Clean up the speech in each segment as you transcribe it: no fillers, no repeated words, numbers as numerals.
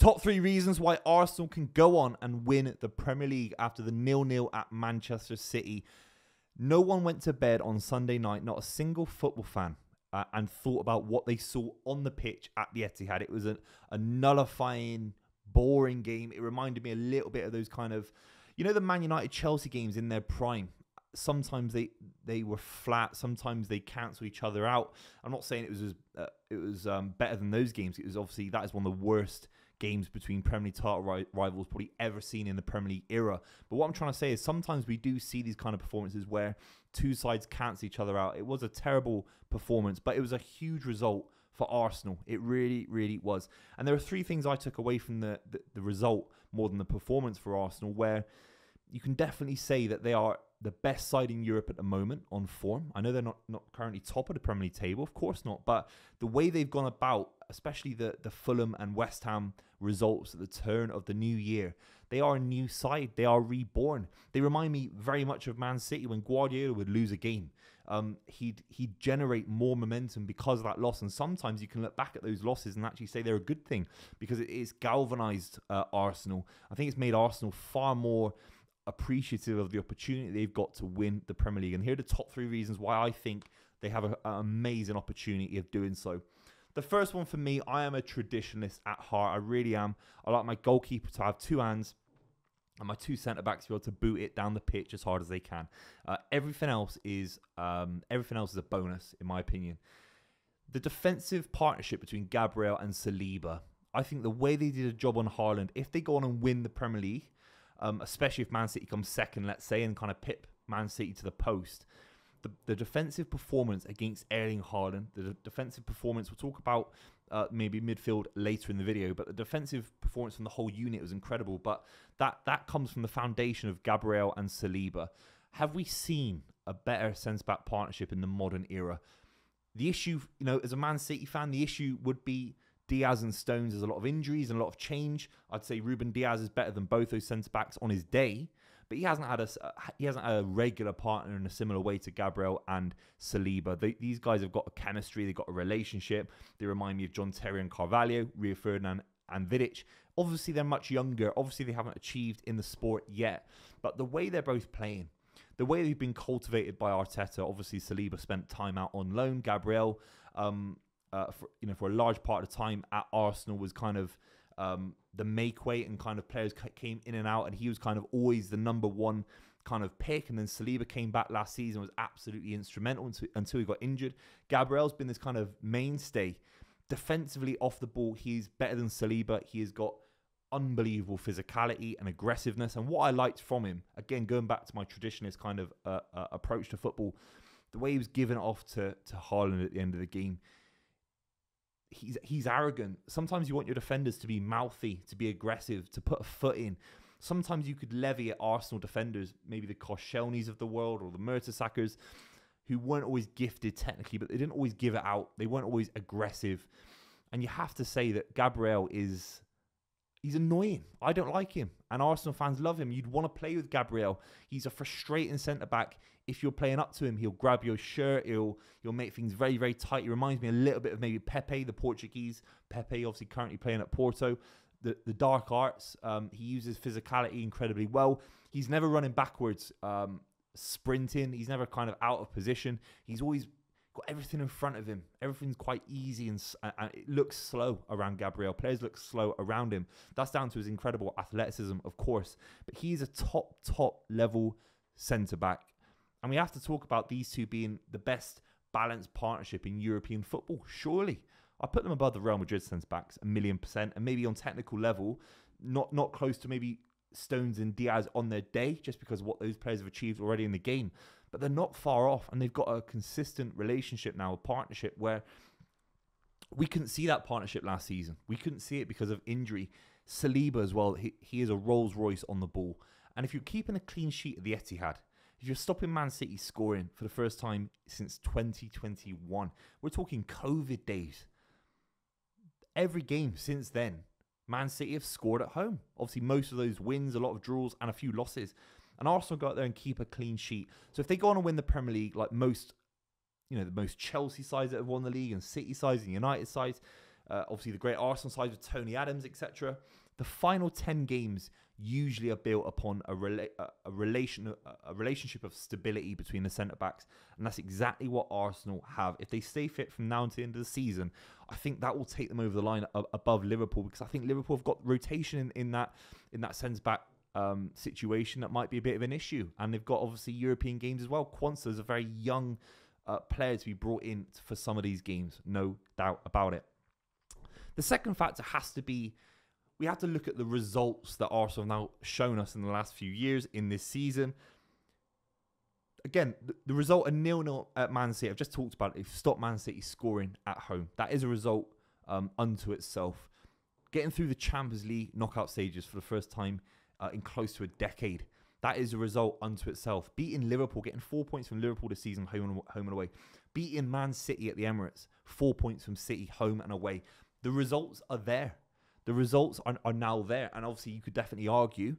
Top 3 reasons why Arsenal can go on and win the Premier League after the 0-0 at Manchester City. No one went to bed on Sunday night, not a single football fan, and thought about what they saw on the pitch at the Etihad. It was a nullifying, boring game. It reminded me a little bit of those kind of, you know, the Man United-Chelsea games in their prime. Sometimes they were flat. Sometimes they cancel each other out. I'm not saying it was better than those games. It was obviously, that is one of the worst games between Premier League title rivals probably ever seen in the Premier League era. But what I'm trying to say is sometimes we do see these kind of performances where two sides cancel each other out. It was a terrible performance, but it was a huge result for Arsenal. It really, really was. And there are 3 things I took away from the result more than the performance for Arsenal, where you can definitely say that they are the best side in Europe at the moment on form. I know they're not currently top of the Premier League table, of course not, but the way they've gone about, especially the Fulham and West Ham results at the turn of the new year, they are a new side. They are reborn. They remind me very much of Man City when Guardiola would lose a game. He'd generate more momentum because of that loss, and sometimes you can look back at those losses and actually say they're a good thing because it's galvanised Arsenal. I think it's made Arsenal far more appreciative of the opportunity they've got to win the Premier League. And here are the top 3 reasons why I think they have an amazing opportunity of doing so. The first one for me, I am a traditionalist at heart. I really am. I like my goalkeeper to have 2 hands and my 2 centre-backs to be able to boot it down the pitch as hard as they can. Everything else is a bonus, in my opinion. The defensive partnership between Gabriel and Saliba, I think the way they did a job on Haaland, if they go on and win the Premier League, especially if Man City comes second, let's say, and kind of pip Man City to the post, the defensive performance against Erling Haaland, the defensive performance, we'll talk about maybe midfield later in the video, but the defensive performance from the whole unit was incredible. But that comes from the foundation of Gabriel and Saliba. Have we seen a better centre-back partnership in the modern era? The issue, you know, as a Man City fan, the issue would be Diaz and Stones. There's a lot of injuries and a lot of change. I'd say Ruben Diaz is better than both those centre-backs on his day, but he hasn't had a regular partner in a similar way to Gabriel and Saliba. These guys have got a chemistry, they've got a relationship. They remind me of John Terry and Carvalho, Rio Ferdinand and Vidic. Obviously, they're much younger. Obviously, they haven't achieved in the sport yet. But the way they're both playing, the way they've been cultivated by Arteta, obviously Saliba spent time out on loan. Gabriel, for a large part of the time at Arsenal was kind of the make weight, and kind of players came in and out, and he was kind of always the number 1 kind of pick. And then Saliba came back last season, was absolutely instrumental until he got injured. Gabriel's been this kind of mainstay. Defensively off the ball, he's better than Saliba. He has got unbelievable physicality and aggressiveness. And what I liked from him, again, going back to my traditionalist kind of approach to football, the way he was giving it off to Haaland at the end of the game, he's arrogant. Sometimes you want your defenders to be mouthy, to be aggressive, to put a foot in. Sometimes you could levy at Arsenal defenders, maybe the Koscielnys of the world or the Mertesackers, who weren't always gifted technically, but they didn't always give it out. They weren't always aggressive. And you have to say that Gabriel he's annoying. I don't like him. And Arsenal fans love him. You'd want to play with Gabriel. He's a frustrating centre-back. If you're playing up to him, he'll grab your shirt. He'll make things very, very tight. He reminds me a little bit of maybe Pepe, the Portuguese. Pepe, obviously currently playing at Porto. The dark arts. He uses physicality incredibly well. He's never running backwards, sprinting. He's never kind of out of position. He's always got everything in front of him. Everything's quite easy and it looks slow around Gabriel. Players look slow around him. That's down to his incredible athleticism, of course. But he's a top level centre-back. And we have to talk about these two being the best balanced partnership in European football. Surely. I put them above the Real Madrid centre-backs 1,000,000%. And maybe on technical level, not close to maybe Stones and Diaz on their day, just because of what those players have achieved already in the game. But they're not far off, and they've got a consistent relationship now, a partnership where we couldn't see that partnership last season. We couldn't see it because of injury. Saliba as well, he is a Rolls Royce on the ball. And if you're keeping a clean sheet at the Etihad, if you're stopping Man City scoring for the first time since 2021, we're talking COVID days. Every game since then, Man City have scored at home. Obviously, most of those wins, a lot of draws, and a few losses. And Arsenal go out there and keep a clean sheet. So if they go on and win the Premier League, like most, the most Chelsea sides that have won the league, and City sides and United sides, Obviously, the great Arsenal side with Tony Adams, etc. The final 10 games usually are built upon a relationship of stability between the centre-backs. And that's exactly what Arsenal have. If they stay fit from now until the end of the season, I think that will take them over the line above Liverpool, because I think Liverpool have got rotation in that centre-back situation that might be a bit of an issue. And they've got, obviously, European games as well. Quansah is a very young player to be brought in for some of these games, no doubt about it. The second factor has to be, we have to look at the results that Arsenal have now shown us in the last few years in this season. Again, the result of 0-0 at Man City, I've just talked about it. They've stopped Man City scoring at home. That is a result unto itself. Getting through the Champions League knockout stages for the first time in close to a decade. That is a result unto itself. Beating Liverpool, getting 4 points from Liverpool this season, home and away. Beating Man City at the Emirates, 4 points from City, home and away. The results are there. The results are now there. And obviously, you could definitely argue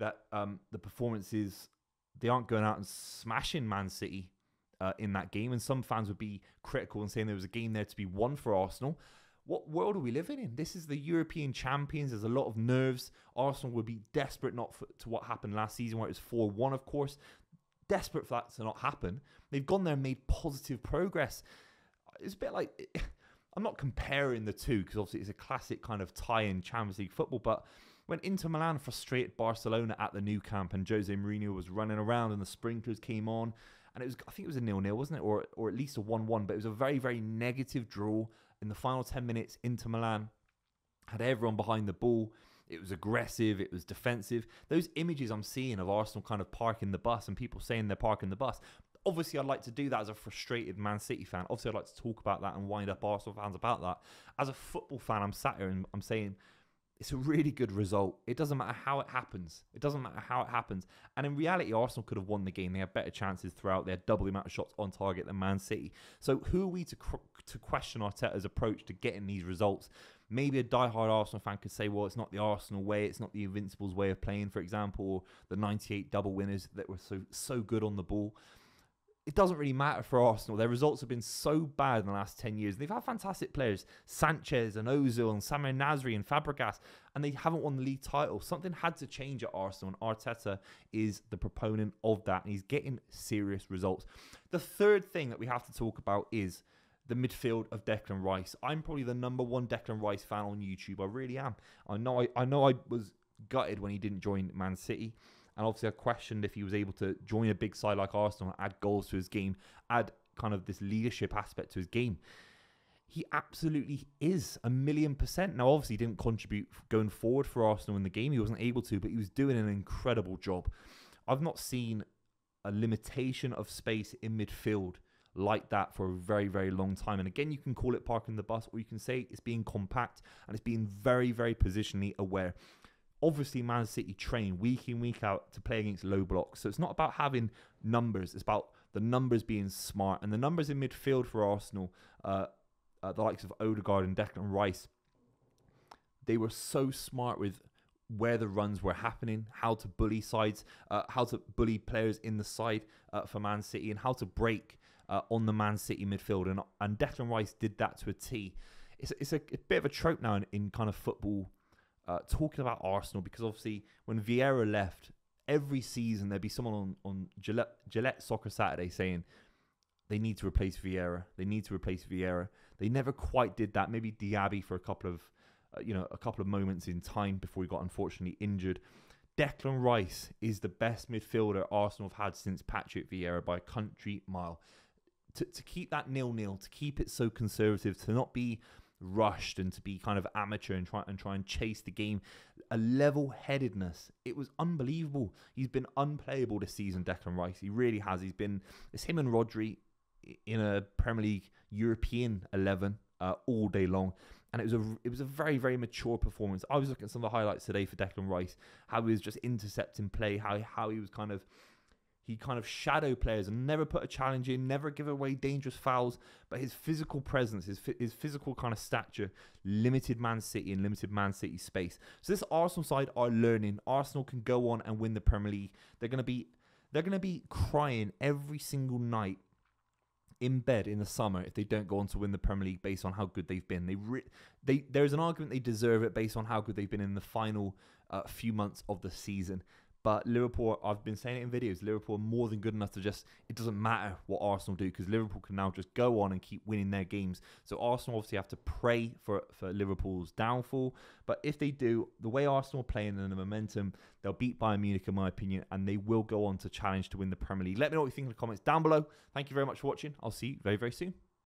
that the performances, they aren't going out and smashing Man City in that game. And some fans would be critical and saying there was a game there to be won for Arsenal. What world are we living in? This is the European champions. There's a lot of nerves. Arsenal would be desperate to what happened last season, where it was 4-1, of course. Desperate for that to not happen. They've gone there and made positive progress. It's a bit like... I'm not comparing the two, because obviously it's a classic kind of tie-in Champions League football, but when Inter Milan frustrated Barcelona at the Nou Camp and Jose Mourinho was running around and the sprinklers came on, and it was, I think it was a 0-0, wasn't it? Or at least a 1-1, but it was a very, very negative draw. In the final 10 minutes, Inter Milan had everyone behind the ball. It was aggressive. It was defensive. Those images I'm seeing of Arsenal kind of parking the bus and people saying they're parking the bus. Obviously, I'd like to do that as a frustrated Man City fan. Obviously, I'd like to talk about that and wind up Arsenal fans about that. As a football fan, I'm sat here and I'm saying it's a really good result. It doesn't matter how it happens. It doesn't matter how it happens. And in reality, Arsenal could have won the game. They had better chances throughout. They had double the amount of shots on target than Man City. So who are we to question Arteta's approach to getting these results? Maybe a diehard Arsenal fan could say, well, it's not the Arsenal way. It's not the Invincibles way of playing, for example, or the 98 double winners that were so good on the ball. It doesn't really matter for Arsenal. Their results have been so bad in the last 10 years. They've had fantastic players, Sanchez and Ozil and Samir Nasri and Fabregas, and they haven't won the league title. Something had to change at Arsenal, and Arteta is the proponent of that, and he's getting serious results. The third thing that we have to talk about is the midfield of Declan Rice. I'm probably the #1 Declan Rice fan on YouTube. I really am. I know I was gutted when he didn't join Man City. And obviously I questioned if he was able to join a big side like Arsenal and add goals to his game, add kind of this leadership aspect to his game. He absolutely is, 1,000,000%. Now, obviously, he didn't contribute going forward for Arsenal in the game. He wasn't able to, but he was doing an incredible job. I've not seen a limitation of space in midfield like that for a very, very long time. And again, you can call it parking the bus, or you can say it's being compact and it's being very, very positionally aware. Obviously, Man City train week in, week out to play against low blocks. So it's not about having numbers. It's about the numbers being smart. And the numbers in midfield for Arsenal, the likes of Odegaard and Declan Rice, they were so smart with where the runs were happening, how to bully sides, how to bully players in the side for Man City, and how to break on the Man City midfield. And Declan Rice did that to a T. It's a bit of a trope now in kind of football, talking about Arsenal, because obviously when Vieira left, every season there'd be someone on Gillette Soccer Saturday saying they need to replace Vieira. They need to replace Vieira. They never quite did that. Maybe Diaby for a couple of moments in time before he got unfortunately injured. Declan Rice is the best midfielder Arsenal have had since Patrick Vieira by a country mile. To keep that 0-0, to keep it so conservative, to not be rushed and to be kind of amateur and try and chase the game, a level-headedness. It was unbelievable. He's been unplayable this season, Declan Rice. He really has. It's him and Rodri in a Premier League European 11 all day long. And it was a very, very mature performance. I was looking at some of the highlights today for Declan Rice, how he was just intercepting play, how he was kind of shadow players and never put a challenge in, never give away dangerous fouls. But his physical presence, his physical kind of stature limited Man City and limited Man City's space. So this Arsenal side are learning. Arsenal can go on and win the Premier League. They're going to be crying every single night in bed in the summer if they don't go on to win the Premier League based on how good they've been. There's an argument they deserve it based on how good they've been in the final few months of the season. But Liverpool, I've been saying it in videos, Liverpool are more than good enough to just, it doesn't matter what Arsenal do, because Liverpool can now just go on and keep winning their games. So Arsenal obviously have to pray for Liverpool's downfall. But if they do, the way Arsenal are playing and the momentum, they'll beat Bayern Munich in my opinion, and they will go on to challenge to win the Premier League. Let me know what you think in the comments down below. Thank you very much for watching. I'll see you very, very soon.